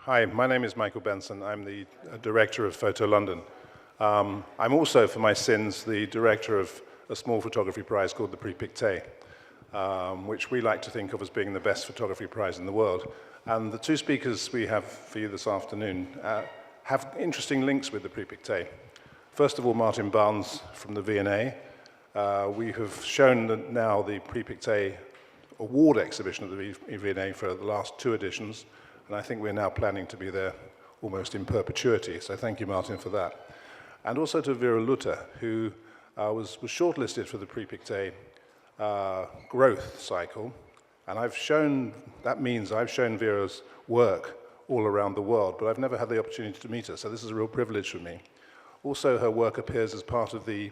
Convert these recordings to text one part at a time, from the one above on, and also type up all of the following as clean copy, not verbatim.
Hi, my name is Michael Benson. I'm the director of Photo London. I'm also, for my sins, the director of a small photography prize called the Prix Pictet, which we like to think of as being the best photography prize in the world. And the two speakers we have for you this afternoon have interesting links with the Prix Pictet. First of all, Martin Barnes from the V&A. We have shown now the Prix Pictet award exhibition at the V&A for the last two editions, and I think we're now planning to be there almost in perpetuity, so thank you, Martin, for that. And also to Vera Lutter, who was shortlisted for the Prix Pictet growth cycle, and that means I've shown Vera's work all around the world, but I've never had the opportunity to meet her, so this is a real privilege for me. Also, her work appears as part of the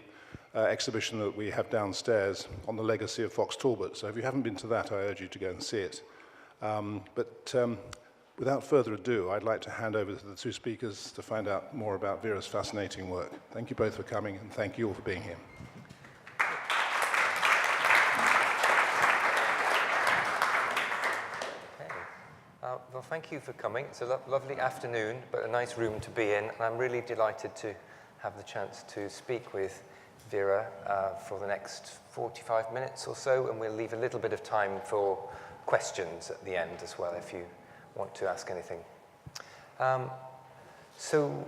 exhibition that we have downstairs on the legacy of Fox Talbot, so if you haven't been to that, I urge you to go and see it. Without further ado, I'd like to hand over to the two speakers to find out more about Vera's fascinating work. Thank you both for coming, and thank you all for being here. Well, thank you for coming. It's a lovely afternoon, but a nice room to be in, and I'm really delighted to have the chance to speak with Vera for the next 45 minutes or so, and we'll leave a little bit of time for questions at the end as well, if you want to ask anything. So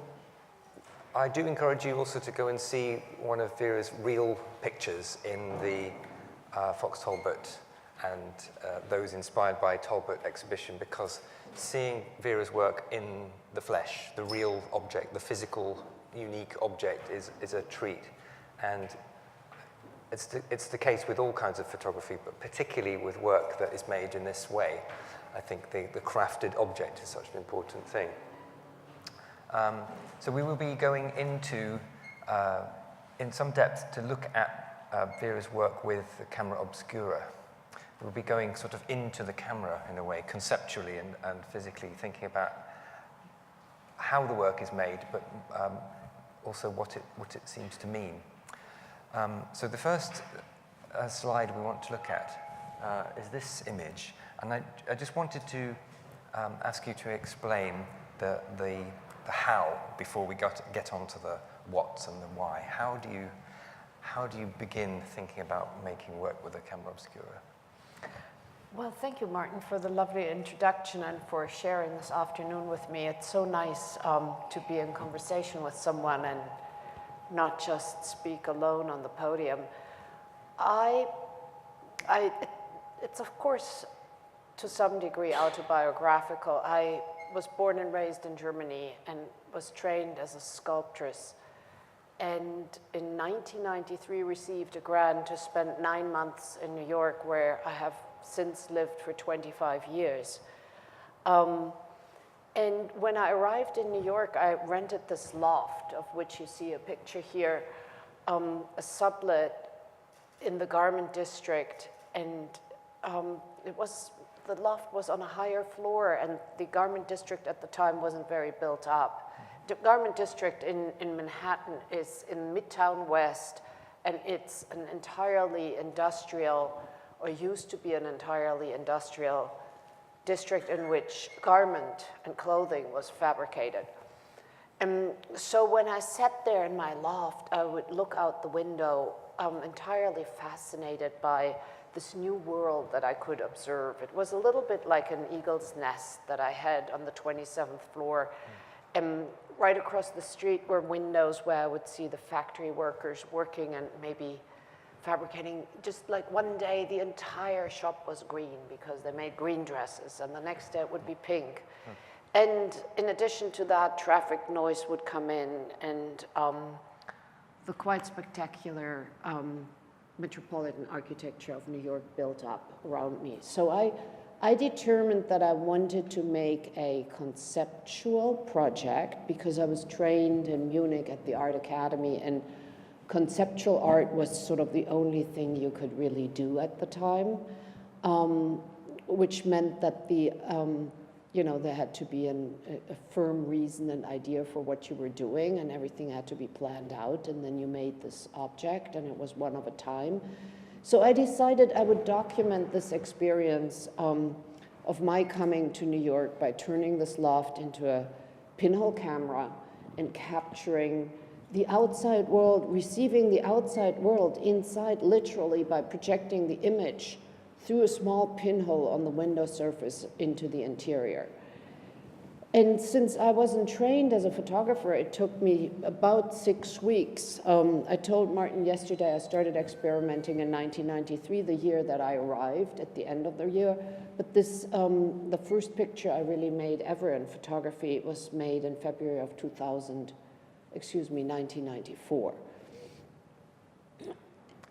I do encourage you also to go and see one of Vera's real pictures in the Fox Talbot and those inspired by Talbot exhibition, because seeing Vera's work in the flesh, the real object, the physical, unique object is a treat. And it's the case with all kinds of photography, but particularly with work that is made in this way. I think the crafted object is such an important thing. So we will be going into, in some depth, to look at Vera's work with the camera obscura. We'll be going sort of into the camera in a way, conceptually and physically, thinking about how the work is made, but also what it seems to mean. So the first slide we want to look at is this image. And I just wanted to ask you to explain the how before we get onto the what's and the why. How do you begin thinking about making work with a camera obscura? Well, thank you, Martin, for the lovely introduction and for sharing this afternoon with me. It's so nice to be in conversation with someone and not just speak alone on the podium. It's of course to some degree autobiographical. I was born and raised in Germany and was trained as a sculptress, and in 1993 received a grant to spend 9 months in New York, where I have since lived for 25 years. And when I arrived in New York, I rented this loft, of which you see a picture here, a sublet in the garment district, and the loft was on a higher floor, and the garment district at the time wasn't very built up. The garment district in Manhattan is in Midtown West, and it's an entirely industrial, or used to be an entirely industrial district in which garment and clothing was fabricated. And so when I sat there in my loft, I would look out the window, entirely fascinated by this new world that I could observe. It was a little bit like an eagle's nest that I had on the 27th floor. And right across the street were windows where I would see the factory workers working and maybe fabricating. Just like one day, the entire shop was green because they made green dresses, and the next day it would be pink. And in addition to that, traffic noise would come in, and the quite spectacular metropolitan architecture of New York built up around me. So I determined that I wanted to make a conceptual project because I was trained in Munich at the Art Academy, and conceptual art was sort of the only thing you could really do at the time, which meant that there had to be a firm reason and idea for what you were doing, and everything had to be planned out, and then you made this object, and it was one of a time. So I decided I would document this experience of my coming to New York by turning this loft into a pinhole camera and capturing the outside world, receiving the outside world inside literally by projecting the image through a small pinhole on the window surface into the interior. And since I wasn't trained as a photographer, it took me about 6 weeks. I told Martin yesterday I started experimenting in 1993, the year that I arrived at the end of the year. But this, the first picture I really made ever in photography was made in February of 1994.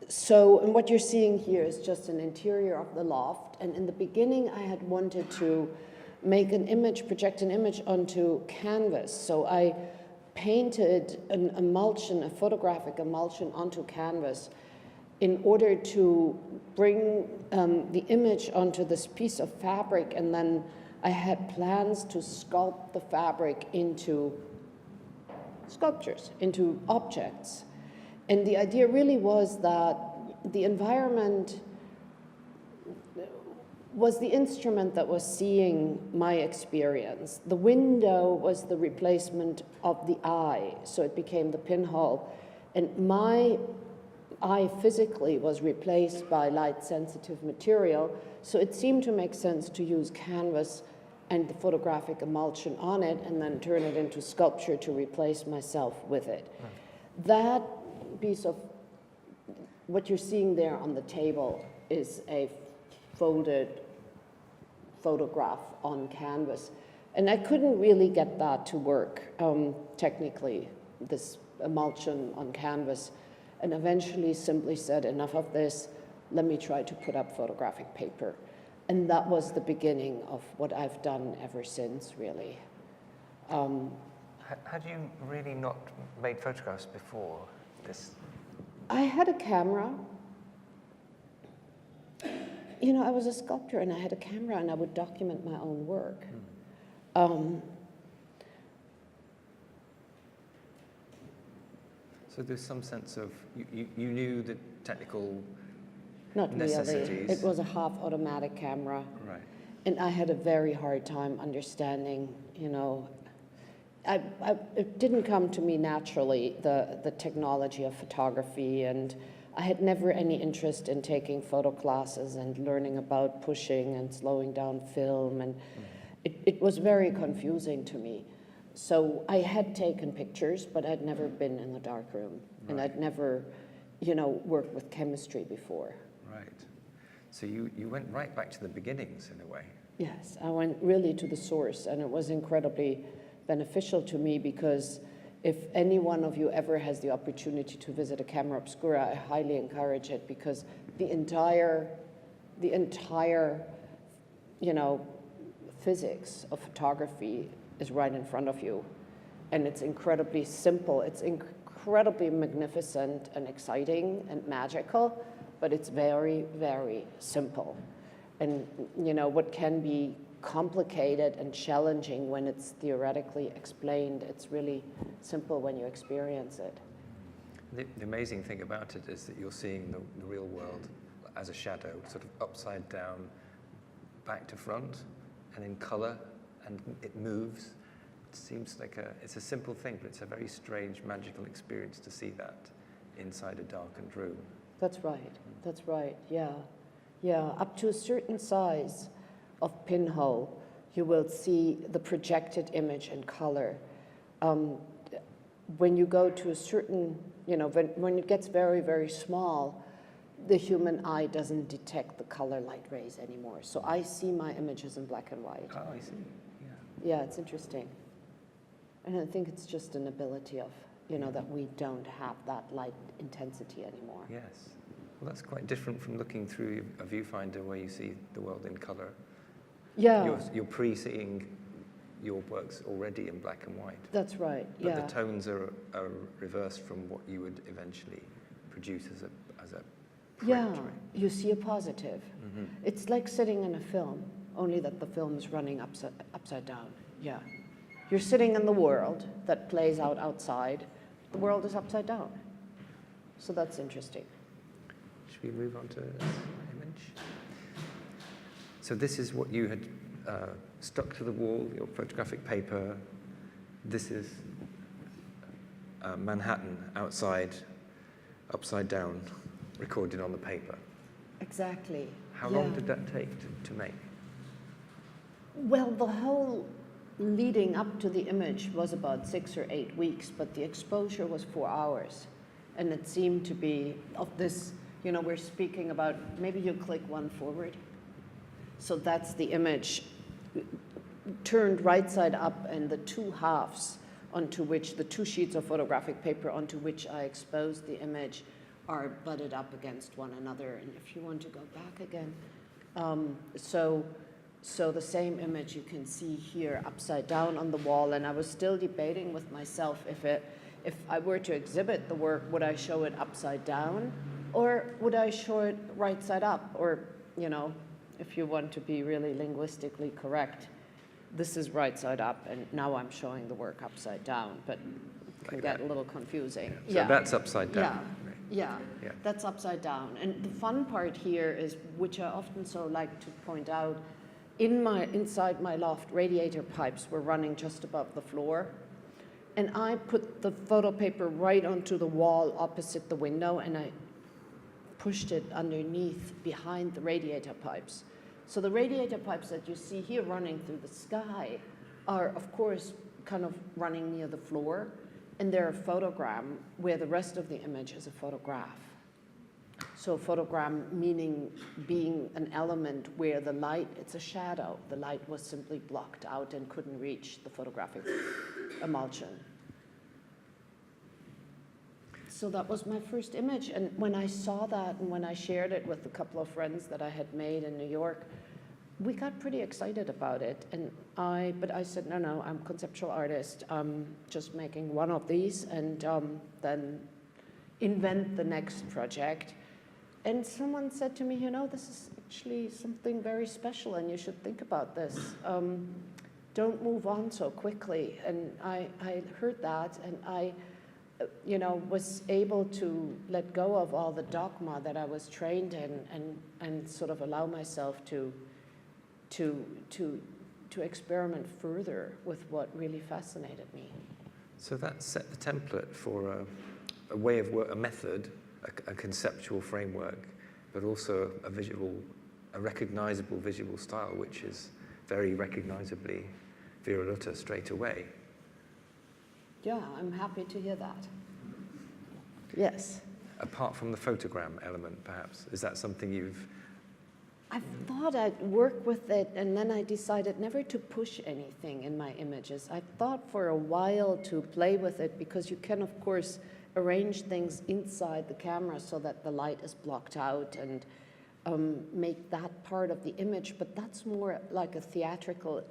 So, and what you're seeing here is just an interior of the loft. And in the beginning, I had wanted to make an image, project an image onto canvas. So I painted an emulsion, a photographic emulsion onto canvas in order to bring the image onto this piece of fabric, and then I had plans to sculpt the fabric into sculptures, into objects. And the idea really was that the environment was the instrument that was seeing my experience. The window was the replacement of the eye, so it became the pinhole. And my eye physically was replaced by light-sensitive material, so it seemed to make sense to use canvas and the photographic emulsion on it and then turn it into sculpture to replace myself with it. Right. That piece of, what you're seeing there on the table is a folded photograph on canvas. And I couldn't really get that to work technically, this emulsion on canvas, and eventually simply said, enough of this, let me try to put up photographic paper. And that was the beginning of what I've done ever since, really. Had you really not made photographs before this? I had a camera. You know, I was a sculptor and I had a camera and I would document my own work. So there's some sense of, you knew the technical Not necessities. Really. It was a half-automatic camera. Right. And I had a very hard time understanding, you know, it didn't come to me naturally, the technology of photography, and I had never any interest in taking photo classes and learning about pushing and slowing down film, and it was very confusing to me. So I had taken pictures, but I'd never been in the darkroom, and I'd never, you know, worked with chemistry before. Right. So you went right back to the beginnings in a way. Yes, I went really to the source, and it was incredibly beneficial to me, because if any one of you ever has the opportunity to visit a camera obscura, I highly encourage it, because the entire, you know, physics of photography is right in front of you. And it's incredibly simple. It's incredibly magnificent and exciting and magical, but it's very, very simple. And, you know, what can be complicated and challenging when it's theoretically explained, it's really simple when you experience it. The amazing thing about it is that you're seeing the real world as a shadow, sort of upside down, back to front, and in color, and it moves. It seems like it's a simple thing, but it's a very strange, magical experience to see that inside a darkened room. That's right. That's right. Yeah. Yeah. Up to a certain size of pinhole, you will see the projected image in color. When you go to a certain, you know, when it gets very, very small, the human eye doesn't detect the color light rays anymore. So I see my images in black and white. Oh, I see. Yeah. Yeah, it's interesting. And I think it's just an ability of, you know, that we don't have that light intensity anymore. Yes. Well, that's quite different from looking through a viewfinder where you see the world in color. Yeah. You're pre-seeing your works already in black and white. That's right, but the tones are reversed from what you would eventually produce as a print, yeah, right? you see a positive. Mm-hmm. It's like sitting in a film, only that the film is running upside down. Yeah. You're sitting in the world that plays out outside. The world is upside down. So that's interesting. Should we move on to this image? So this is what you had stuck to the wall, your photographic paper. This is Manhattan outside, upside down, recorded on the paper. Exactly. How long did that take to make? Well, the whole leading up to the image was about 6 or 8 weeks, but the exposure was 4 hours. And it seemed to be of this, you know, we're speaking about, maybe you click one forward. So that's the image turned right side up, and the two halves onto which, the two sheets of photographic paper onto which I exposed the image are butted up against one another. And if you want to go back again, so the same image you can see here upside down on the wall, and I was still debating with myself if I were to exhibit the work, would I show it upside down or would I show it right side up? Or, you know, if you want to be really linguistically correct, this is right side up, and now I'm showing the work upside down, but it can get a little confusing. So that's upside down. Yeah, that's upside down. And the fun part here is, which I often so like to point out, inside my loft, radiator pipes were running just above the floor. And I put the photo paper right onto the wall opposite the window, and I pushed it underneath behind the radiator pipes. So the radiator pipes that you see here running through the sky are, of course, kind of running near the floor, and they're a photogram where the rest of the image is a photograph. So photogram meaning being an element where the light, it's a shadow. The light was simply blocked out and couldn't reach the photographic emulsion. So that was my first image. And when I saw that and when I shared it with a couple of friends that I had made in New York, we got pretty excited about it. But I said, no, I'm a conceptual artist. I'm just making one of these and then invent the next project. And someone said to me, you know, this is actually something very special and you should think about this. Don't move on so quickly. And I heard that, and I, you know, was able to let go of all the dogma that I was trained in and sort of allow myself to experiment further with what really fascinated me. So that set the template for a way of work, a method, a conceptual framework, but also a recognizable visual style, which is very recognizably Vera Lutter straight away. Yeah, I'm happy to hear that. Yes. Apart from the photogram element, perhaps, is that something I thought I'd work with it, and then I decided never to push anything in my images. I thought for a while to play with it, because you can, of course, arrange things inside the camera so that the light is blocked out and make that part of the image, but that's more like a theatrical,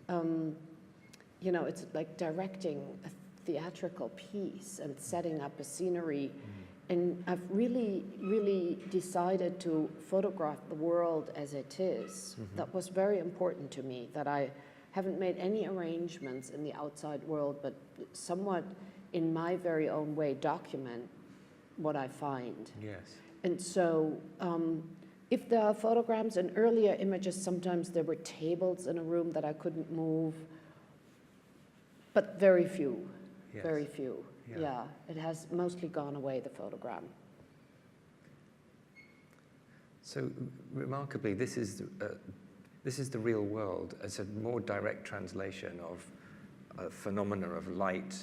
you know, it's like directing a theatrical piece and setting up a scenery. And I've really, really decided to photograph the world as it is. That was very important to me, that I haven't made any arrangements in the outside world, but somewhat in my very own way document what I find. Yes. And so if there are photograms and earlier images, sometimes there were tables in a room that I couldn't move, but very few, very few. Yeah, it has mostly gone away, the photogram. So remarkably, this is the real world. It's a more direct translation of a phenomena of light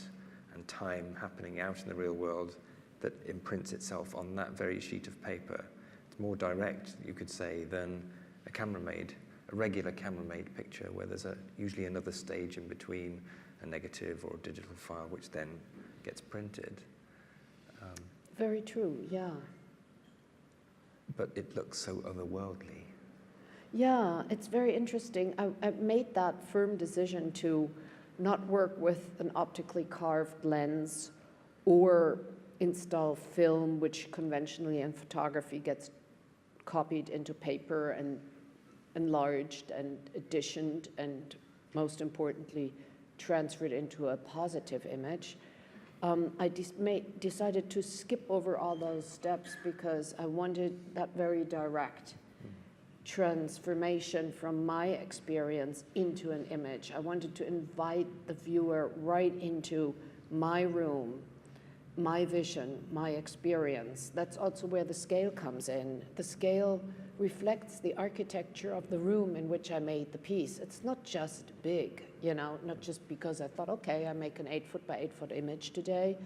and time happening out in the real world that imprints itself on that very sheet of paper. It's more direct, you could say, than a regular camera-made picture, where there's usually another stage in between, a negative or a digital file, which then gets printed. Very true, yeah. But it looks so otherworldly. Yeah, it's very interesting. I made that firm decision to not work with an optically carved lens or install film, which conventionally in photography gets copied into paper and enlarged and editioned and, most importantly, transferred into a positive image. I decided to skip over all those steps because I wanted that very direct transformation from my experience into an image. I wanted to invite the viewer right into my room, my vision, my experience. That's also where the scale comes in. The scale reflects the architecture of the room in which I made the piece. It's not just big, you know, not just because I thought, okay, I make an 8-foot by 8-foot image today,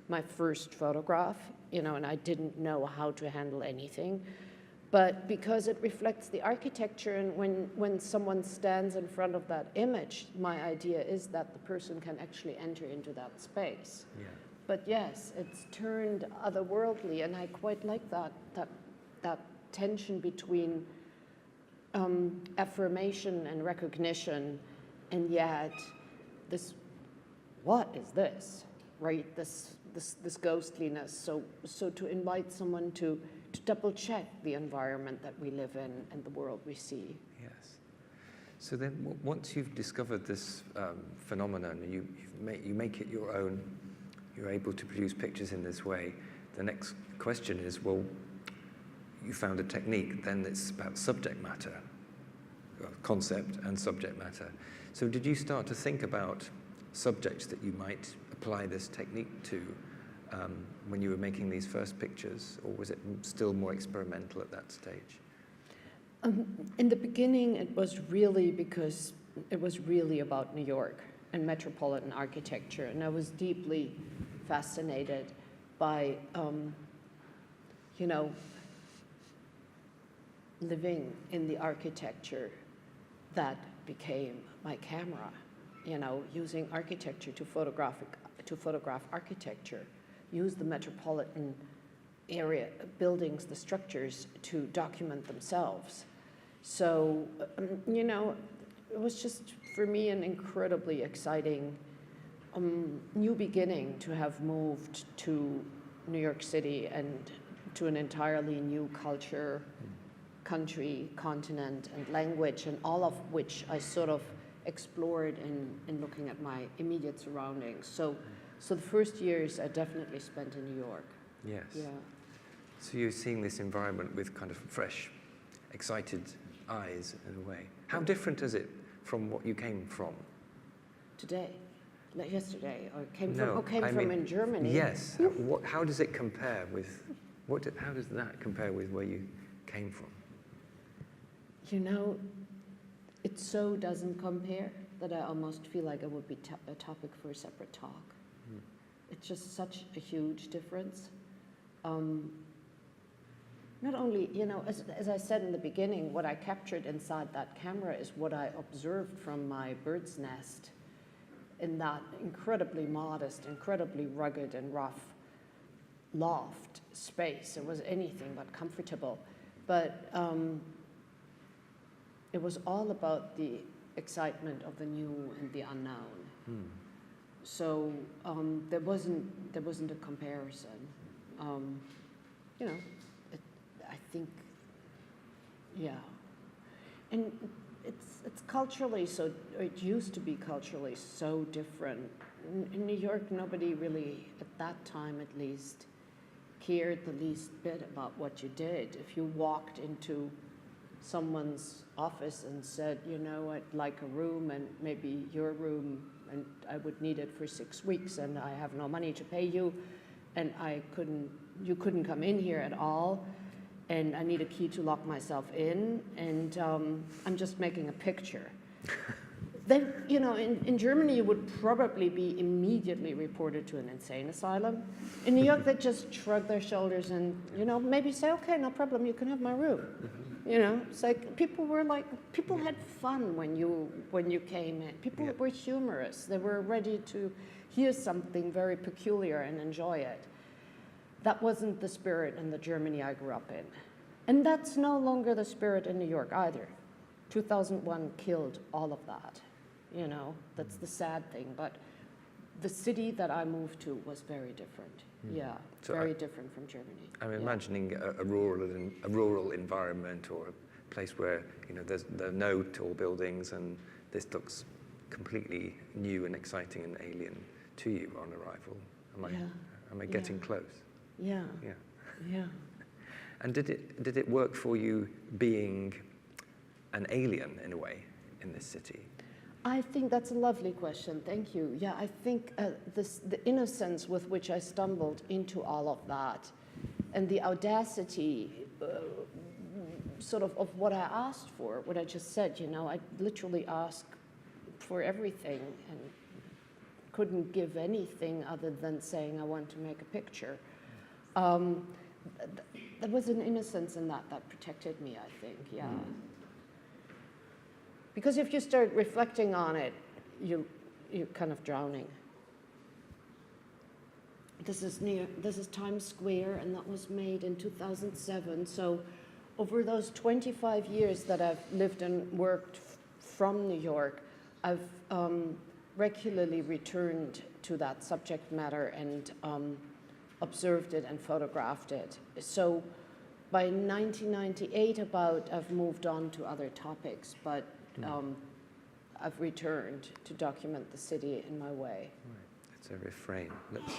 my first photograph, you know, and I didn't know how to handle anything. But because it reflects the architecture, and when someone stands in front of that image, my idea is that the person can actually enter into that space. Yeah. But yes, it's turned otherworldly, and I quite like that tension between affirmation and recognition, and yet this, what is this, right? This ghostliness. So to invite someone to double check the environment that we live in and the world we see. Yes. So then, once you've discovered this phenomenon, and you make it your own, you're able to produce pictures in this way, the next question is, well, you found a technique, then it's about subject matter, concept and subject matter. So did you start to think about subjects that you might apply this technique to when you were making these first pictures, or was it still more experimental at that stage? In the beginning, it was really because it was really about New York and metropolitan architecture, and I was deeply fascinated by, you know, living in the architecture that became my camera, you know, using architecture to photograph architecture, use the metropolitan area, buildings, the structures to document themselves. So, you know, it was just, for me, an incredibly exciting new beginning to have moved to New York City and to an entirely new culture, country, continent, and language, and all of which I sort of explored in looking at my immediate surroundings. So the first years I definitely spent in New York. Yes. Yeah. So you're seeing this environment with kind of fresh, excited eyes in a way. How different is it from what you came from? Today, like yesterday, or came No, from I mean, in Germany. Yes. How does it compare with, how does that compare with where you came from? You know, it so doesn't compare that I almost feel like it would be a topic for a separate talk. It's just such a huge difference. Not only, you know, as I said in the beginning, what I captured inside that camera is what I observed from my bird's nest in that incredibly modest, incredibly rugged and rough loft space. It was anything but comfortable. But it was all about the excitement of the new and the unknown. So there wasn't a comparison. You know, I think, yeah, and it's culturally so. It used to be culturally so different. In New York, nobody really, at that time at least, cared the least bit about what you did. If you walked into someone's office and said, you know, I'd like a room, and maybe your room, and I would need it for 6 weeks, and I have no money to pay you, and you couldn't come in here at all, and I need a key to lock myself in, and I'm just making a picture. Then, you know, in Germany, you would probably be immediately reported to an insane asylum. In New York, they just shrug their shoulders and, you know, maybe say, okay, no problem, you can have my room. You know, it's like people had fun when you came in. People were humorous. They were ready to hear something very peculiar and enjoy it. That wasn't the spirit in the Germany I grew up in. And that's no longer the spirit in New York either. 2001 killed all of that. You know, that's the sad thing. But the city that I moved to was very different. Yeah, so very different from Germany. I'm imagining a rural environment, or a place where, you know, there are no tall buildings, and this looks completely new and exciting and alien to you on arrival. Am I getting close? Yeah. And did it work for you being an alien in a way in this city? I think that's a lovely question. Thank you. Yeah, I think the innocence with which I stumbled into all of that, and the audacity, sort of what I asked for, what I just said. You know, I literally asked for everything and couldn't give anything other than saying I want to make a picture. There was an innocence in that protected me, I think. Yeah. Because if you start reflecting on it, you're kind of drowning. This is Times Square, and that was made in 2007. So over those 25 years that I've lived and worked from New York, I've regularly returned to that subject matter and observed it and photographed it. So by 1998 I've moved on to other topics, but I've returned to document the city in my way. Right. It's a refrain. Let's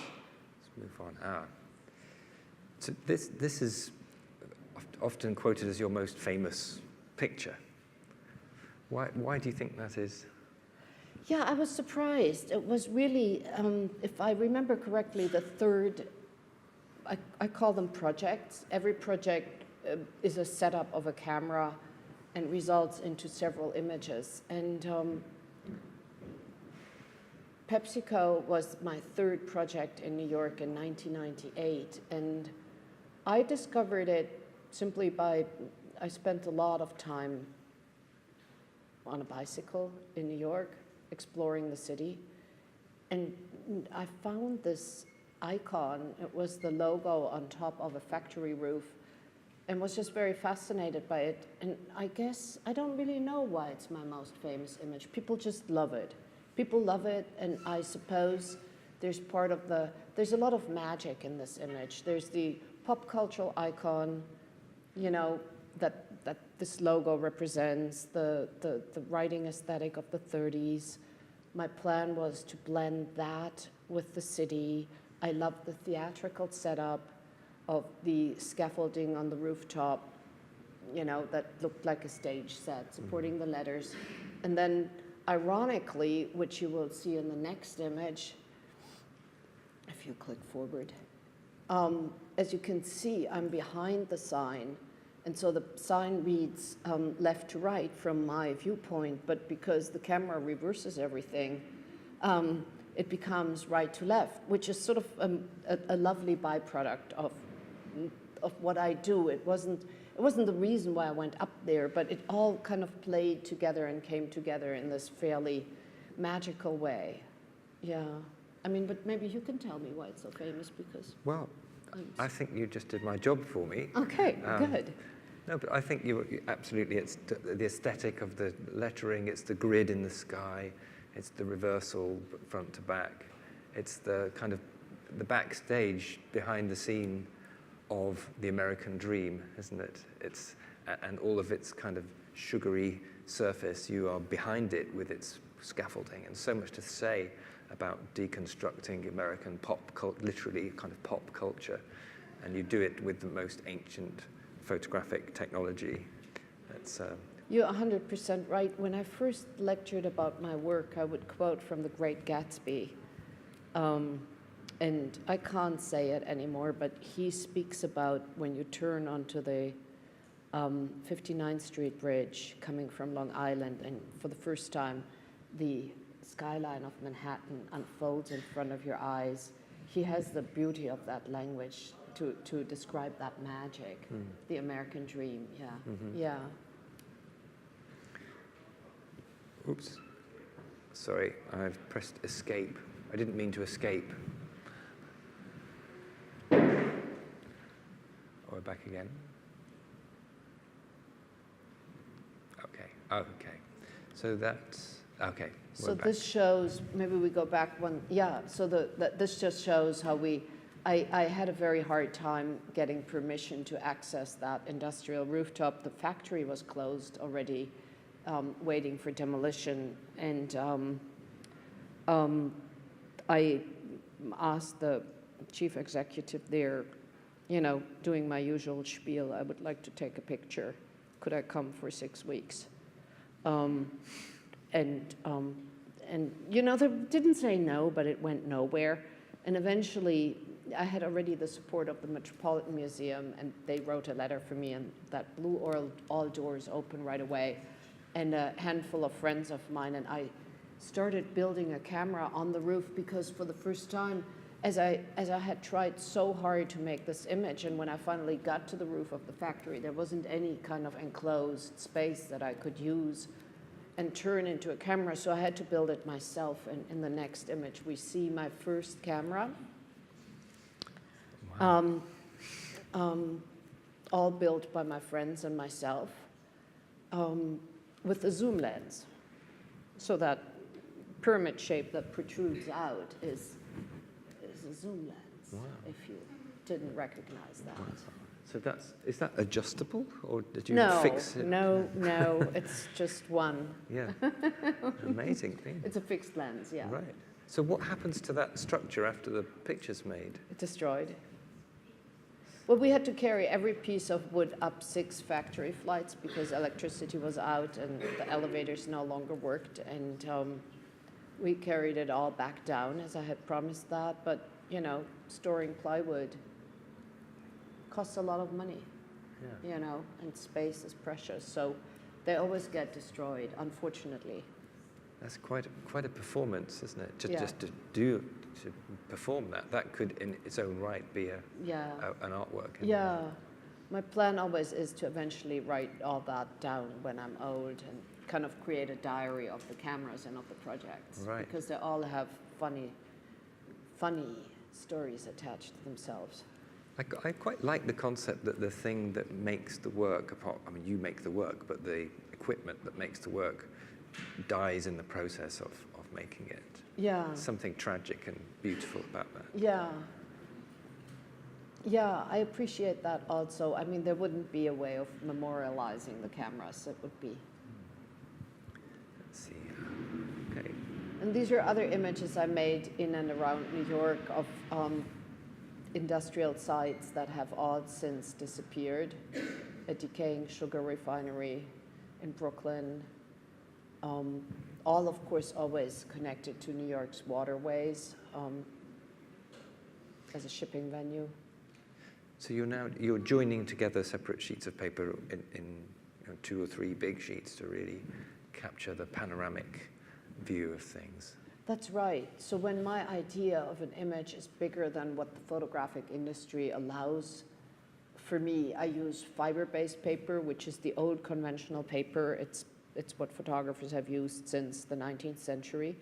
move on. So this is often quoted as your most famous picture. Why do you think that is? Yeah, I was surprised. It was really, if I remember correctly, the third, I call them projects. Every project is a setup of a camera and results into several images. And PepsiCo was my third project in New York in 1998. And I discovered it simply by, I spent a lot of time on a bicycle in New York, exploring the city. And I found this icon. It was the logo on top of a factory roof, and was just very fascinated by it. And I guess, I don't really know why it's my most famous image. People just love it. People love it, and I suppose there's there's a lot of magic in this image. There's the pop cultural icon, you know, that this logo represents, the writing aesthetic of the 30s. My plan was to blend that with the city. I love the theatrical setup of the scaffolding on the rooftop, you know, that looked like a stage set supporting the letters. And then, ironically, which you will see in the next image, if you click forward, as you can see, I'm behind the sign. And so the sign reads left to right from my viewpoint, but because the camera reverses everything, it becomes right to left, which is sort of a lovely byproduct of what I do. It wasn't the reason why I went up there, but it all kind of played together and came together in this fairly magical way. Yeah. I mean, but maybe you can tell me why it's so famous, because... Well, I think you just did my job for me. Okay, good. No, but I think absolutely, it's the aesthetic of the lettering, it's the grid in the sky, it's the reversal front to back, it's the kind of the backstage behind the scene of the American dream, isn't it? And all of its kind of sugary surface, you are behind it with its scaffolding, and so much to say about deconstructing American pop culture, literally kind of pop culture, and you do it with the most ancient photographic technology. You're 100% right. When I first lectured about my work, I would quote from The Great Gatsby. And I can't say it anymore, but he speaks about when you turn onto the 59th Street Bridge coming from Long Island, and for the first time, the skyline of Manhattan unfolds in front of your eyes. He has the beauty of that language to describe that magic, the American dream, yeah. Mm-hmm. Yeah. Oops. Sorry, I've pressed escape. I didn't mean to escape. Oh, we're back again. Okay. Oh, okay. So that's okay. So this shows. Maybe we go back one. Yeah. So this just shows how I had a very hard time getting permission to access that industrial rooftop. The factory was closed already, waiting for demolition, and I asked the chief executive there, you know, doing my usual spiel, I would like to take a picture. Could I come for 6 weeks? And you know, they didn't say no, but it went nowhere. And eventually, I had already the support of the Metropolitan Museum, and they wrote a letter for me, and that blew all doors open right away. And a handful of friends of mine and I started building a camera on the roof, because for the first time, as I had tried so hard to make this image, and when I finally got to the roof of the factory, there wasn't any kind of enclosed space that I could use and turn into a camera, so I had to build it myself. And in the next image, we see my first camera. Wow. All built by my friends and myself, with a zoom lens. So that pyramid shape that protrudes out is a zoom lens, Wow. if you didn't recognize that. So is that adjustable, or did you No, fix it? no, it's just one. Yeah, amazing thing. It's a fixed lens, yeah. Right. So what happens to that structure after the picture's made? Destroyed. Well, we had to carry every piece of wood up 6 factory flights because electricity was out and the elevators no longer worked. And we carried it all back down, as I had promised that. But, you know, storing plywood costs a lot of money, Yeah. you know, and space is precious. So they always get destroyed, unfortunately. That's quite a performance, isn't it? Yeah. Just to perform that. That could, in its own right, be an artwork. Yeah. My plan always is to eventually write all that down when I'm old and kind of create a diary of the cameras and of the projects. Right. Because they all have funny stories attached to themselves. I quite like the concept that the thing that makes the work, I mean, you make the work, but the equipment that makes the work dies in the process of making it. Yeah. Something tragic and beautiful about that. Yeah. Yeah, I appreciate that also. I mean, there wouldn't be a way of memorializing the cameras. It would be. Let's see. Okay. And these are other images I made in and around New York of industrial sites that have all since disappeared. A decaying sugar refinery in Brooklyn. All, of course, always connected to New York's waterways as a shipping venue. So you're joining together separate sheets of paper in 2 or 3 big sheets to really capture the panoramic view of things. That's right. So when my idea of an image is bigger than what the photographic industry allows, for me, I use fiber-based paper, which is the old conventional paper. It's what photographers have used since the 19th century.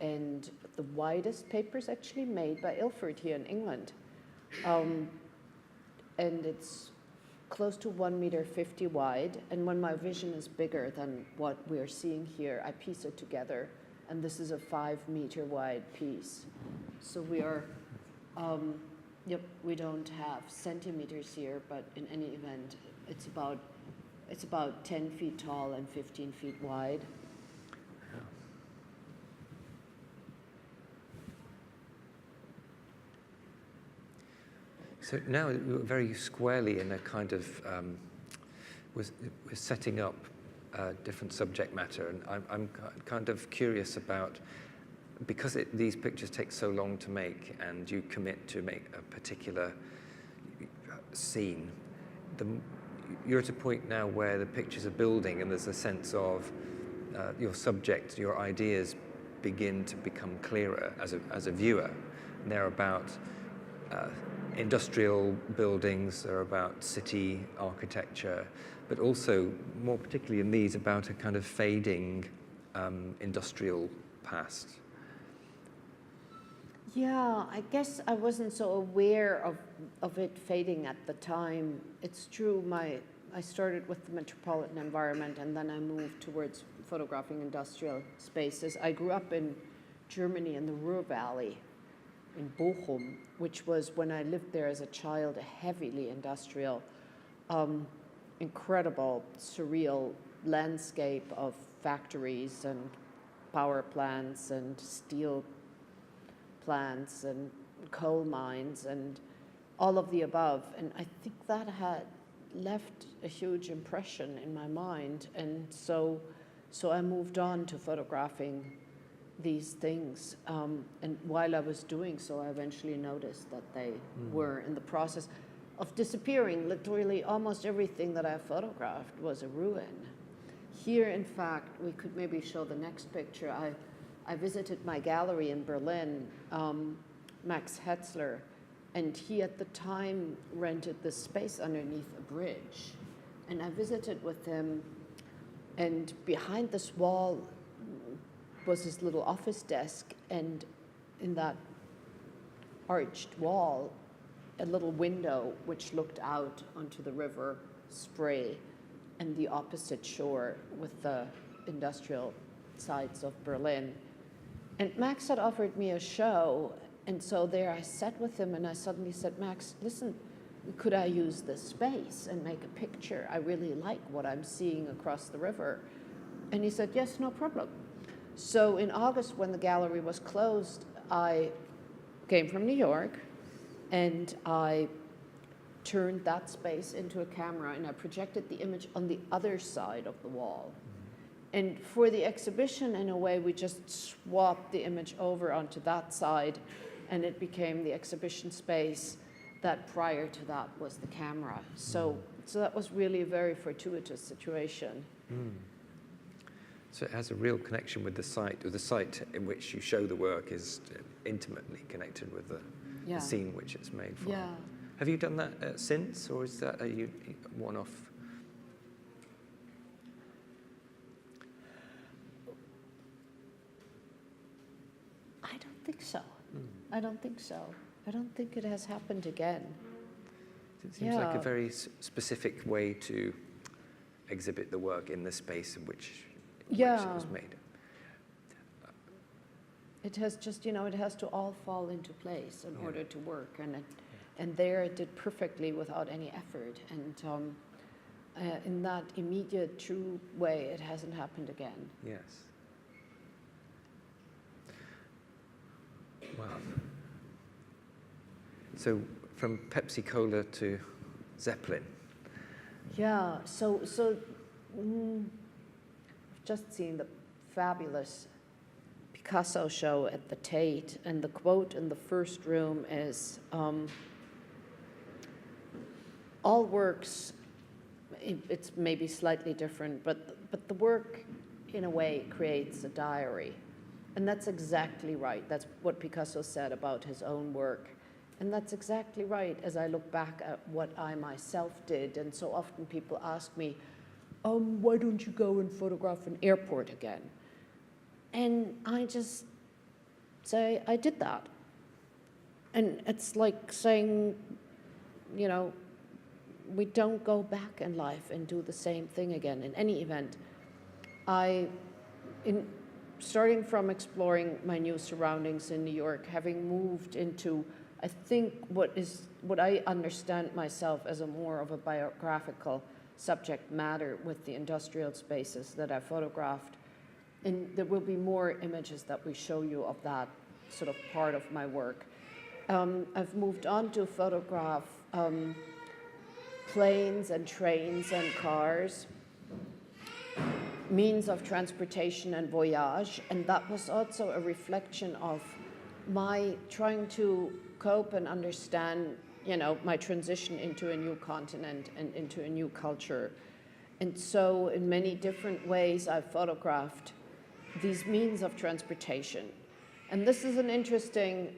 And the widest paper is actually made by Ilford here in England. And it's close to 1.50 meters wide. And when my vision is bigger than what we're seeing here, I piece it together. And this is a 5-meter wide piece. So we are, we don't have centimeters here, but in any event, it's about 10 feet tall and 15 feet wide. So now we're very squarely in a kind of, we're setting up different subject matter, and I'm kind of curious about, because these pictures take so long to make and you commit to make a particular scene, you're at a point now where the pictures are building and there's a sense of your subject, your ideas begin to become clearer as a viewer. And they're about industrial buildings, they're about city architecture, but also, more particularly in these, about a kind of fading industrial past. Yeah, I guess I wasn't so aware of it fading at the time. It's true, I started with the metropolitan environment and then I moved towards photographing industrial spaces. I grew up in Germany in the Ruhr Valley, in Bochum, which was, when I lived there as a child, a heavily industrial, incredible, surreal landscape of factories and power plants and steel plants and coal mines and all of the above. And I think that had left a huge impression in my mind. And so I moved on to photographing these things. And while I was doing so, I eventually noticed that they were in the process of disappearing. Literally almost everything that I photographed was a ruin. Here, in fact, we could maybe show the next picture. I visited my gallery in Berlin, Max Hetzler, and he at the time rented this space underneath a bridge. And I visited with him, and behind this wall was his little office desk, and in that arched wall, a little window which looked out onto the river Spree and the opposite shore with the industrial sides of Berlin. And Max had offered me a show, and so there I sat with him, and I suddenly said, Max, listen, could I use this space and make a picture? I really like what I'm seeing across the river. And he said, yes, no problem. So in August, when the gallery was closed, I came from New York, and I turned that space into a camera, and I projected the image on the other side of the wall. And for the exhibition, in a way, we just swapped the image over onto that side, and it became the exhibition space that prior to that was the camera. So that was really a very fortuitous situation. So it has a real connection with the site, or the site in which you show the work is intimately connected with the scene which it's made for. Yeah. Have you done that since, or is that a one-off? I don't think so. I don't think so. I don't think it has happened again. It seems like a very specific way to exhibit the work in the space in which it was made. It has just, it has to all fall into place in order to work. And there it did perfectly without any effort. And in that immediate, true way, it hasn't happened again. Yes. Wow. So from Pepsi Cola to Zeppelin. Yeah, so I've just seen the fabulous Picasso show at the Tate, and the quote in the first room is, all works, it's maybe slightly different, but the work, in a way, creates a diary. And that's exactly right. That's what Picasso said about his own work. And that's exactly right as I look back at what I myself did. And so often people ask me, why don't you go and photograph an airport again? And I just say, I did that. And it's like saying, we don't go back in life and do the same thing again. In any event, starting from exploring my new surroundings in New York, having moved into, I think, what I understand myself as more of a biographical subject matter with the industrial spaces that I photographed. And there will be more images that we show you of that sort of part of my work. I've moved on to photograph planes and trains and cars, means of transportation and voyage, and that was also a reflection of my trying to cope and understand, my transition into a new continent and into a new culture. And so in many different ways, I've photographed these means of transportation. And this is an interesting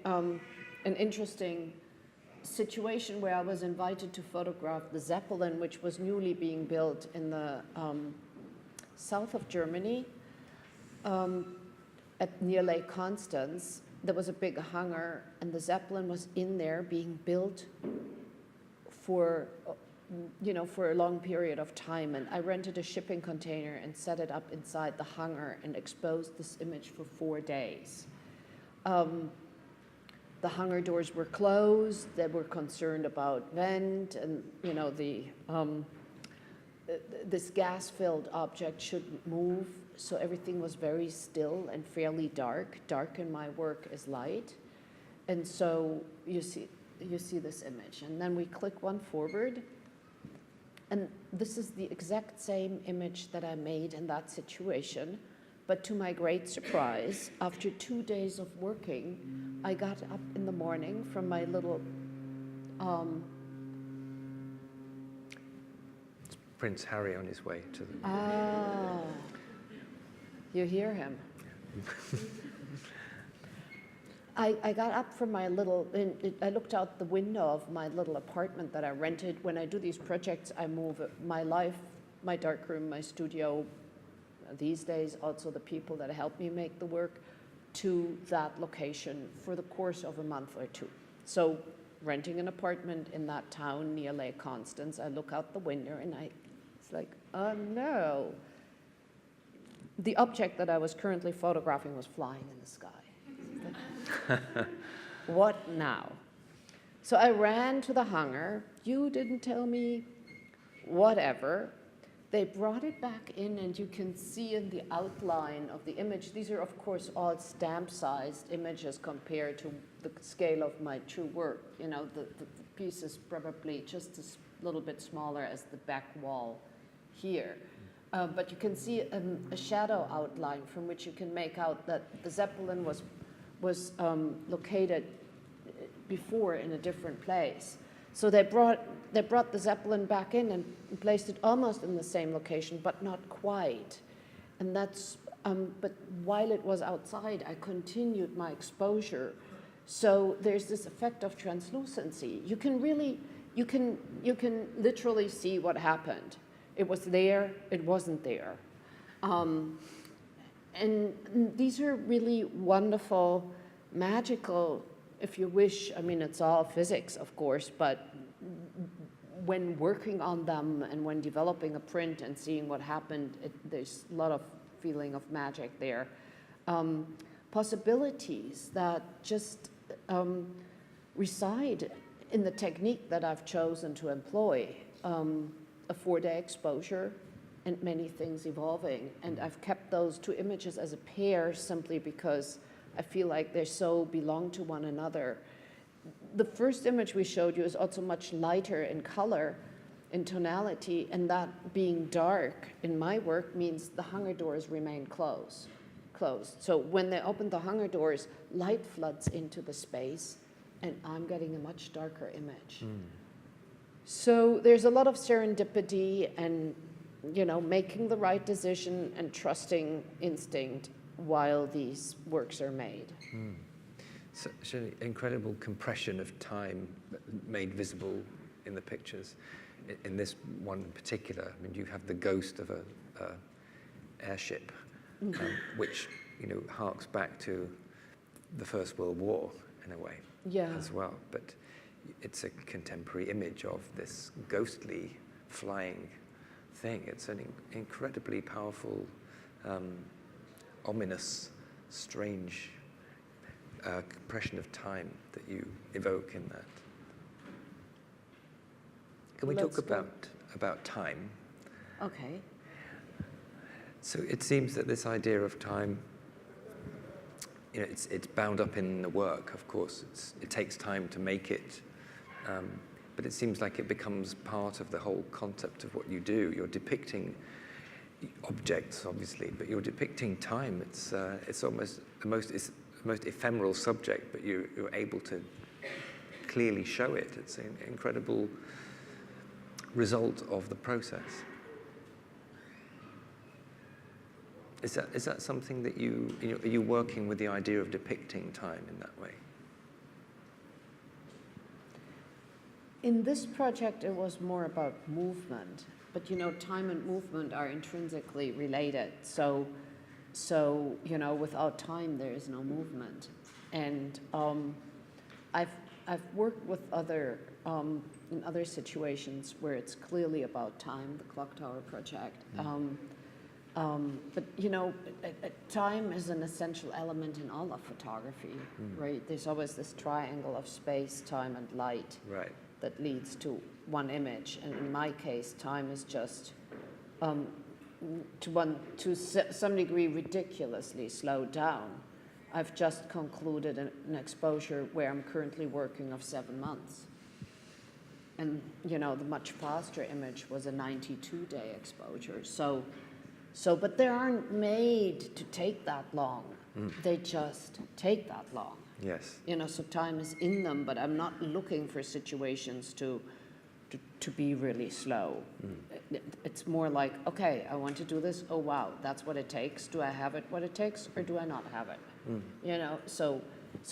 situation where I was invited to photograph the Zeppelin, which was newly being built in the south of Germany, near Lake Constance. There was a big hangar, and the Zeppelin was in there being built for a long period of time. And I rented a shipping container and set it up inside the hangar and exposed this image for 4 days. The hangar doors were closed. They were concerned about vent, and this gas-filled object shouldn't move, so everything was very still and fairly dark. Dark in my work is light, and so you see this image, and then we click one forward, And this is the exact same image that I made in that situation. But to my great surprise, after 2 days of working, I got up in the morning from my little It's Prince Harry on his way to the... Ah, you hear him. I got up from my little, I looked out the window of my little apartment that I rented. When I do these projects, I move my life, my darkroom, my studio, these days also the people that help me make the work, to that location for the course of a month or two. So renting an apartment in that town near Lake Constance, I look out the window and it's like, oh no. The object that I was currently photographing was flying in the sky. What now? So I ran to the hangar. You didn't tell me, whatever. They brought it back in, and you can see in the outline of the image, these are of course all stamp-sized images compared to the scale of my true work. You know, the piece is probably just a little bit smaller as the back wall here. But you can see a shadow outline from which you can make out that the Zeppelin was located before in a different place. So they brought the Zeppelin back in and placed it almost in the same location, but not quite. And that's, but while it was outside, I continued my exposure. So there's this effect of translucency. You can literally see what happened. It was there, it wasn't there. And these are really wonderful, magical, if you wish, I mean, it's all physics, of course, but when working on them and when developing a print and seeing what happened, there's a lot of feeling of magic there. Possibilities that just reside in the technique that I've chosen to employ. A 4-day exposure and many things evolving. And I've kept those two images as a pair simply because I feel like they so belong to one another. The first image we showed you is also much lighter in color, in tonality, and that being dark in my work means the hangar doors remain closed. So when they open the hangar doors, light floods into the space, and I'm getting a much darker image. So there's a lot of serendipity and, you know, making the right decision and trusting instinct while these works are made. Such an incredible compression of time made visible in the pictures. In this one in particular, I mean, you have the ghost of a airship, which, you know, harks back to the First World War in a way, as well. But it's a contemporary image of this ghostly flying thing. It's an incredibly powerful, ominous, strange compression of time that you evoke in that. Can we talk about time? Okay. So it seems that this idea of time, you know, it's bound up in the work, of course. It takes time to make it, but it seems like it becomes part of the whole concept of what you do. You're depicting objects, obviously, but you're depicting time. It's almost the most ephemeral subject, but you're able to clearly show it. It's an incredible result of the process. Is that something that are you working with the idea of depicting time in that way? In this project, it was more about movement, but you know, time and movement are intrinsically related. So you know, without time, there is no movement. And I've worked with in other situations where it's clearly about time, the Clock Tower project. But you know, time is an essential element in all of photography, right? There's always this triangle of space, time, and light that leads to one image. And in my case, time is just, to some degree, ridiculously slowed down. I've just concluded an exposure where I'm currently working of 7 months. And, you know, the much faster image was a 92-day exposure. So, but they aren't made to take that long. They just take that long. Yes. You know, so time is in them, but I'm not looking for situations to be really slow. It's more like, okay, I want to do this. Oh, wow, that's what it takes. Do I have it what it takes, or do I not have it? You know, so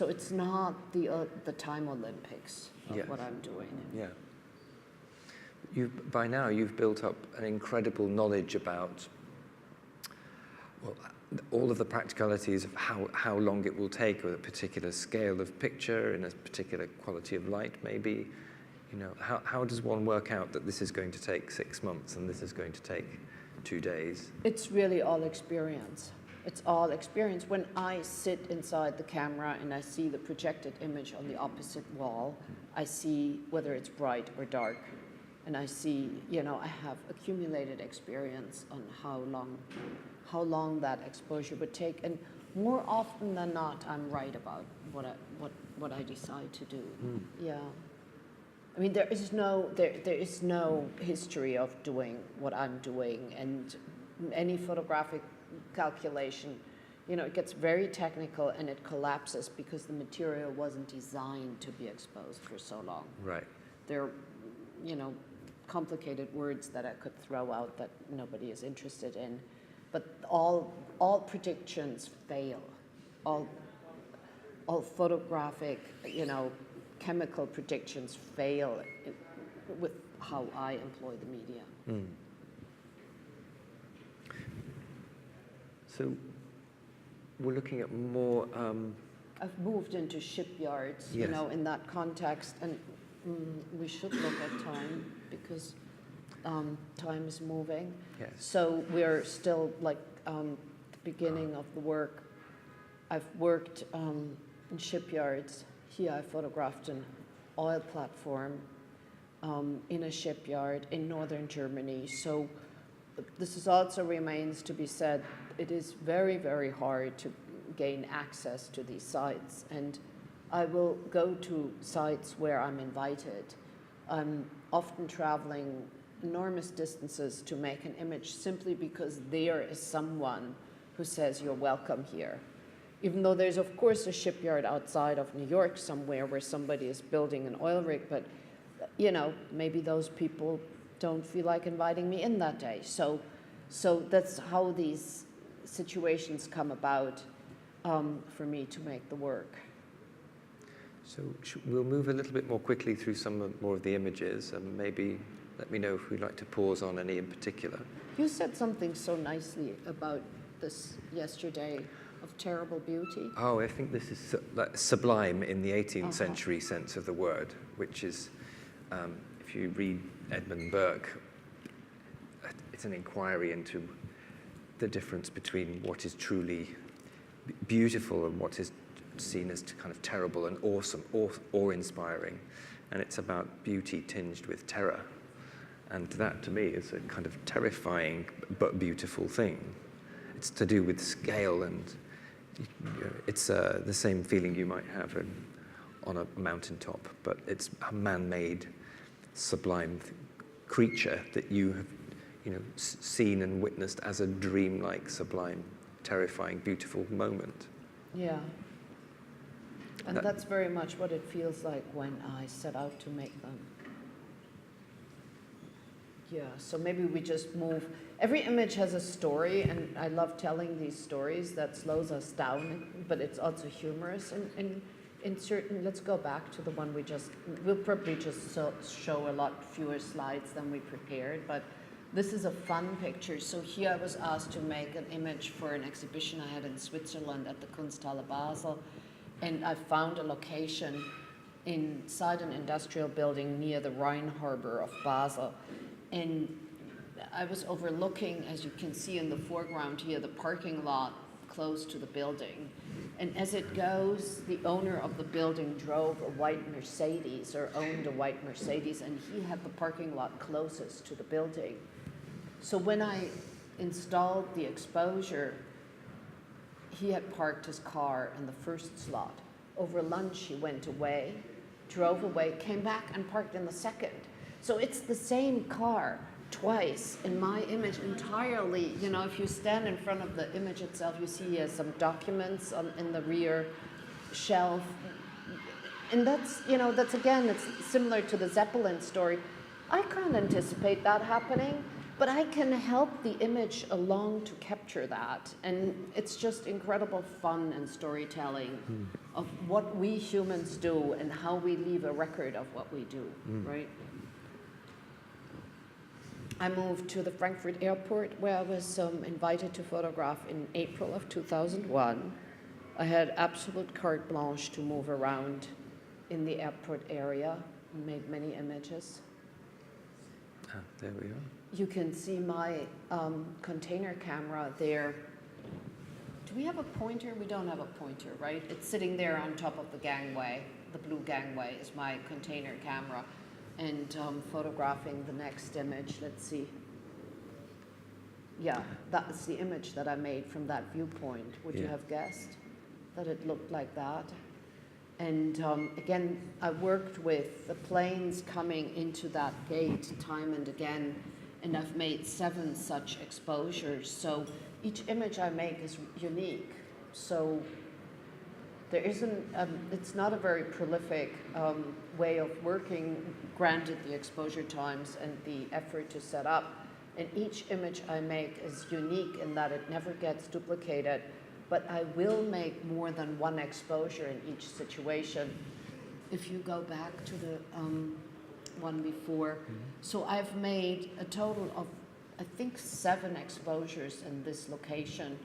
it's not the time Olympics of Yes. what I'm doing. Yeah. By now, you've built up an incredible knowledge about, well, all of the practicalities of how long it will take, or a particular scale of picture in a particular quality of light, maybe. You know, how does one work out that this is going to take 6 months and this is going to take 2 days? It's really all experience. It's all experience. When I sit inside the camera and I see the projected image on the opposite wall, I see whether it's bright or dark. And I see, you know, I have accumulated experience on how long that exposure would take. And more often than not, I'm right about what I decide to do. Yeah. I mean, there is no history of doing what I'm doing, and any photographic calculation, you know, it gets very technical and it collapses because the material wasn't designed to be exposed for so long. Right. They're, you know, complicated words that I could throw out that nobody is interested in, but all predictions fail. All photographic, you know, chemical predictions fail with how I employ the media. So we're looking at more. I've moved into shipyards, Yes. you know, in that context, and we should look at time because time is moving. Yes. So we're still like the beginning of the work. I've worked in shipyards. Here I photographed an oil platform in a shipyard in northern Germany. So this is also remains to be said. It is very, very hard to gain access to these sites. And I will go to sites where I'm invited. I'm often traveling enormous distances to make an image simply because there is someone who says you're welcome here. Even though there's, of course, a shipyard outside of New York somewhere where somebody is building an oil rig, but, you know, maybe those people don't feel like inviting me in that day. So that's how these situations come about for me to make the work. So we'll move a little bit more quickly through more of the images, and maybe let me know if we'd like to pause on any in particular. You said something so nicely about this yesterday, of terrible beauty. Oh, I think this is sublime in the 18th century sense of the word, which is, if you read Edmund Burke, it's an inquiry into the difference between what is truly beautiful and what is seen as kind of terrible and awesome, awe-inspiring. And it's about beauty tinged with terror. And that, to me, is a kind of terrifying but beautiful thing. It's to do with scale, and it's the same feeling you might have on a mountaintop, but it's a man-made, sublime creature that you have, you know, seen and witnessed as a dream-like, sublime, terrifying, beautiful moment. Yeah. And that's very much what it feels like when I set out to make them. Yeah, so maybe we just move. Every image has a story, and I love telling these stories. That slows us down, but it's also humorous in certain. Let's go back to the one we'll probably just show a lot fewer slides than we prepared, but this is a fun picture. So here I was asked to make an image for an exhibition I had in Switzerland at the Kunsthalle Basel, and I found a location inside an industrial building near the Rhine harbor of Basel. And I was overlooking, as you can see in the foreground here, the parking lot close to the building. And as it goes, the owner of the building drove a white Mercedes, or owned a white Mercedes, and he had the parking lot closest to the building. So when I installed the exposure, he had parked his car in the first slot. Over lunch, he went away, drove away, came back and parked in the second. So it's the same car twice in my image entirely. You know, if you stand in front of the image itself, you see some documents in the rear shelf. And that's, you know, that's again, it's similar to the Zeppelin story. I can't anticipate that happening, but I can help the image along to capture that. And it's just incredible fun and storytelling of what we humans do and how we leave a record of what we do, right? I moved to the Frankfurt airport where I was invited to photograph in April of 2001. I had absolute carte blanche to move around in the airport area, made many images. Ah, there we are. You can see my container camera there. Do we have a pointer? We don't have a pointer, right? It's sitting there on top of the gangway. The blue gangway is my container camera. And photographing the next image, let's see. Yeah, that's the image that I made from that viewpoint. Would you have guessed that it looked like that? And again, I worked with the planes coming into that gate time and again, and I've made 7 such exposures. So each image I make is unique. So there isn't, it's not a very prolific way of working, granted the exposure times and the effort to set up. And each image I make is unique in that it never gets duplicated, but I will make more than 1 exposure in each situation. If you go back to the one before. So I've made a total of, I think, 7 exposures in this location,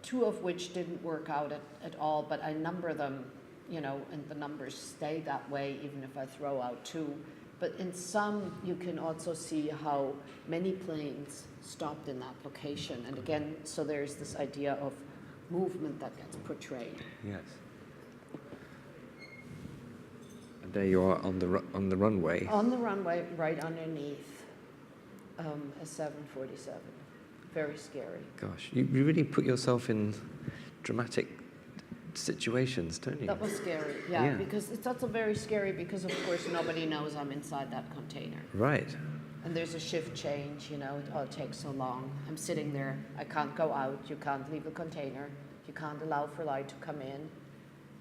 2 of which didn't work out at all, but I number them, you know, and the numbers stay that way even if I throw out 2. But in some, you can also see how many planes stopped in that location. And again, so there's this idea of movement that gets portrayed. Yes. And there you are on the runway. On the runway, right underneath a 747. Very scary. Gosh, you really put yourself in dramatic situations, don't you? That was scary, yeah, because it's also very scary because, of course, nobody knows I'm inside that container. Right. And there's a shift change, you know, it all takes so long. I'm sitting there, I can't go out, you can't leave the container, you can't allow for light to come in.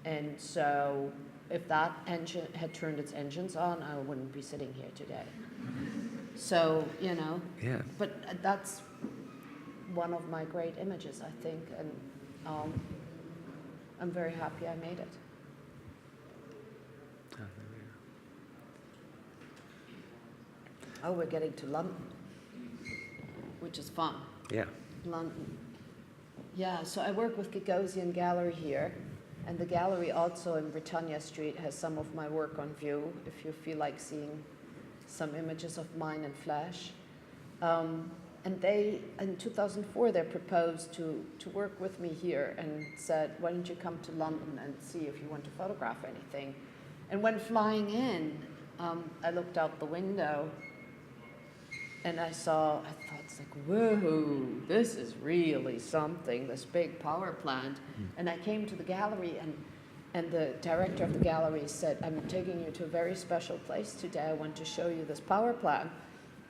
And so if that engine had turned its engines on, I wouldn't be sitting here today. So, you know, but that's one of my great images, I think, and I'm very happy I made it. Oh, we're getting to London, which is fun. Yeah. London. Yeah, so I work with Gagosian Gallery here, and the gallery also in Britannia Street has some of my work on view, if you feel like seeing some images of mine in flash. And they, in 2004, they proposed to work with me here and said, why don't you come to London and see if you want to photograph anything? And when flying in, I looked out the window and I thought, it's like, whoa, this is really something, this big power plant. And I came to the gallery and the director of the gallery said, I'm taking you to a very special place today. I want to show you this power plant.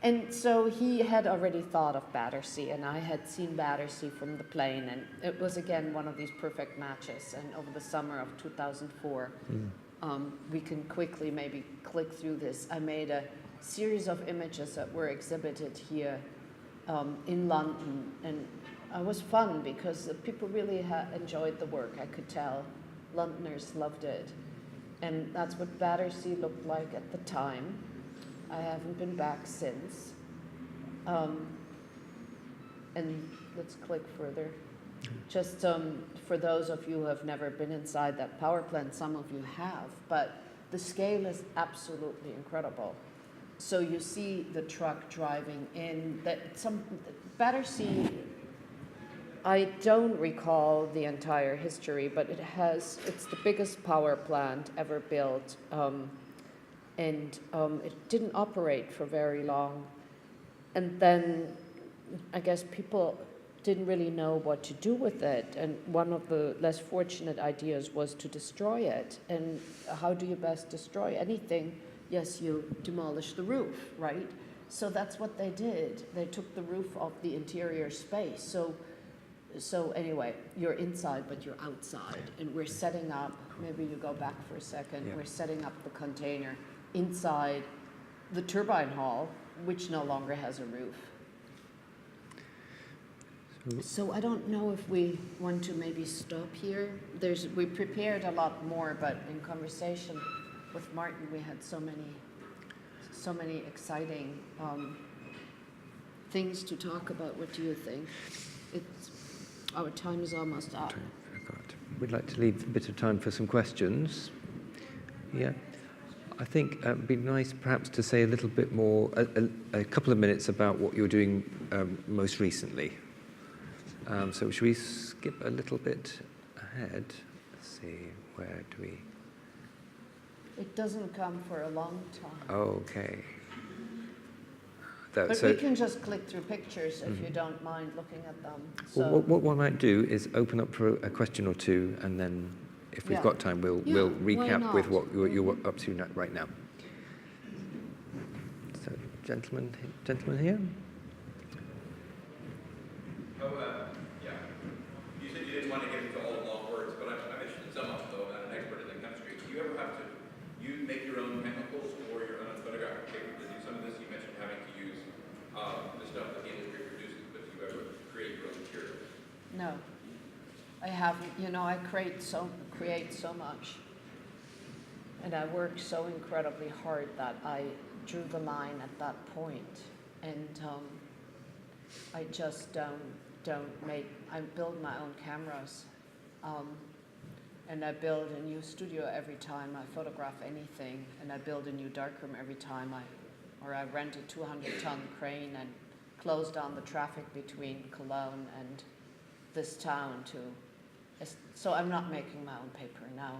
And so he had already thought of Battersea, and I had seen Battersea from the plane, and it was again one of these perfect matches. And over the summer of 2004, we can quickly maybe click through this. I made a series of images that were exhibited here in London, and it was fun because the people really enjoyed the work. I could tell Londoners loved it, and that's what Battersea looked like at the time. I haven't been back since. And let's click further. Just for those of you who have never been inside that power plant, some of you have, but the scale is absolutely incredible. So you see the truck driving in. Battersea, I don't recall the entire history, but it's the biggest power plant ever built. And it didn't operate for very long. And then I guess people didn't really know what to do with it. And one of the less fortunate ideas was to destroy it. And how do you best destroy anything? Yes, you demolish the roof, right? So that's what they did. They took the roof off the interior space. So anyway, you're inside, but you're outside. And we're setting up, maybe you go back for a second, Yeah. we're setting up the container inside the turbine hall, which no longer has a roof. So I don't know if we want to maybe stop here. We prepared a lot more, but in conversation with Martin, we had so many exciting things to talk about. What do you think? Our time is almost up. We'd like to leave a bit of time for some questions. Yeah. I think it'd be nice perhaps to say a little bit more, a couple of minutes about what you're doing most recently. So should we skip a little bit ahead? Let's see, where do we... It doesn't come for a long time. Okay. But So, we can just click through pictures if you don't mind looking at them. So, well, what one might do is open up for a question or two, and then if we've Yeah. got time, we'll why recap with not? what you're up to right now. So, gentleman here. Yeah. You said you didn't want to get into all the long words, but I'm interested in some of them, though. I'm not an expert in the chemistry. Do you ever have to, make your own chemicals or your own photographic paper to do some of this? You mentioned having to use the stuff that the industry produces, but do you ever create your own material? no, I haven't. I create so much, and I work so incredibly hard that I drew the line at that point, and I just don't make. I build my own cameras, and I build a new studio every time I photograph anything, and I build a new darkroom every time I rent a 200-ton crane and close down the traffic between Cologne and this town so I'm not making my own paper now.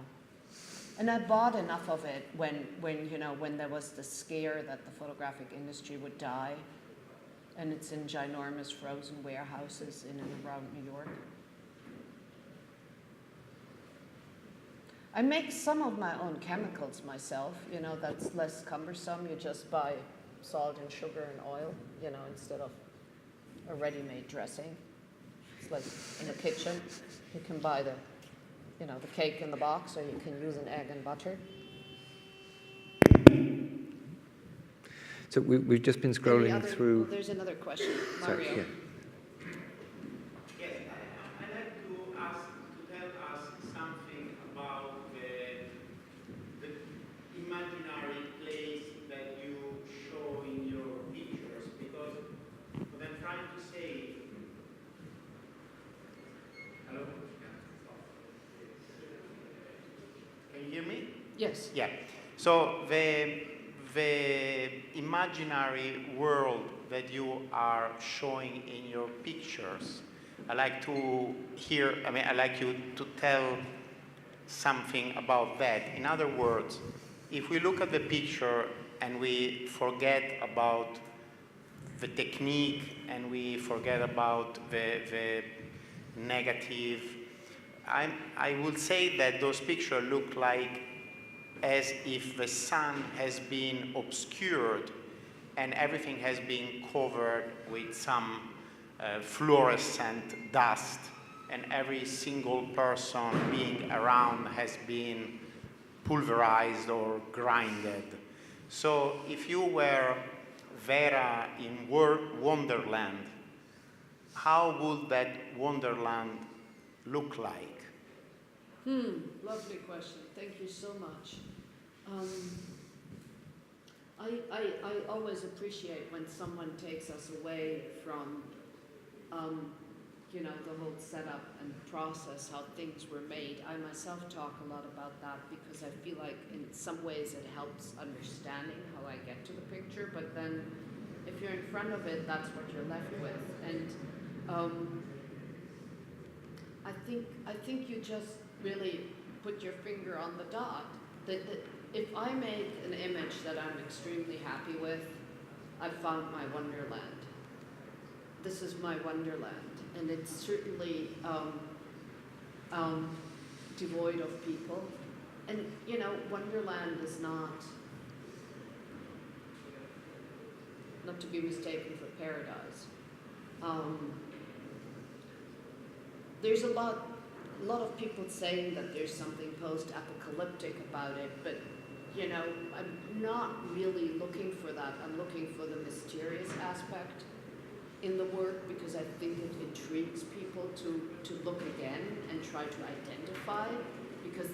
And I bought enough of it when there was the scare that the photographic industry would die, and it's in ginormous frozen warehouses in and around New York. I make some of my own chemicals myself, that's less cumbersome. You just buy salt and sugar and oil, instead of a ready-made dressing. It's like in the kitchen, you can buy the cake in the box, or you can use an egg and butter. So we've just been scrolling through... There's another question. Sorry, Mario. yeah. Yes, I'd like to ask to tell us something about the imaginary place that you show in your pictures, because what I'm trying to say... Hello? Can you hear me? Yes. Yeah. So the imaginary world that you are showing in your pictures, I like to hear, I like you to tell something about that. In other words, if we look at the picture and we forget about the technique and we forget about the negative, I would say that those pictures look like as if the sun has been obscured and everything has been covered with some fluorescent dust, and every single person being around has been pulverized or grinded. So if you were Vera in Wonderland, how would that Wonderland look like? Lovely question. Thank you so much. I always appreciate when someone takes us away from, the whole setup and process, how things were made. I myself talk a lot about that because I feel like in some ways it helps understanding how I get to the picture, but then if you're in front of it, that's what you're left with. And I think you just really put your finger on the dot. That if I make an image that I'm extremely happy with, I've found my wonderland. this is my wonderland, and it's certainly devoid of people. And, you know, wonderland is not to be mistaken for paradise. There's a lot of people saying that there's something post-apocalyptic about it, but, you know, I'm not really looking for that. I'm looking for the mysterious aspect in the work, because I think it intrigues people to look again and try to identify, because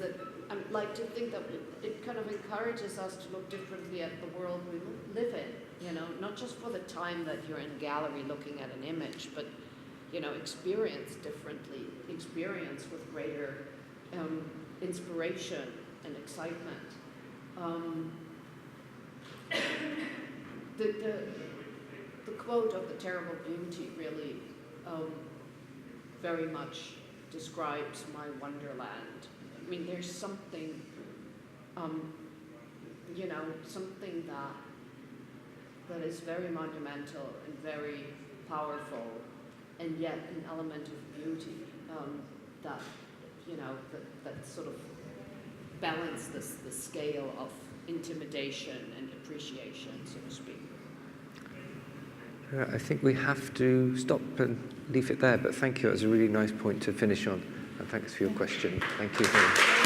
I like to think that it kind of encourages us to look differently at the world we live in, you know, not just for the time that you're in a gallery looking at an image, but, you know, experience differently, experience with greater inspiration and excitement. The quote of the terrible beauty really very much describes my wonderland. I mean, there's something, you know, something that is very monumental and very powerful, and yet an element of beauty that, you know, that sort of balances the scale of intimidation and appreciation, so to speak. I think we have to stop and leave it there, but thank you. It was a really nice point to finish on, and thanks for your question. Thank you very much.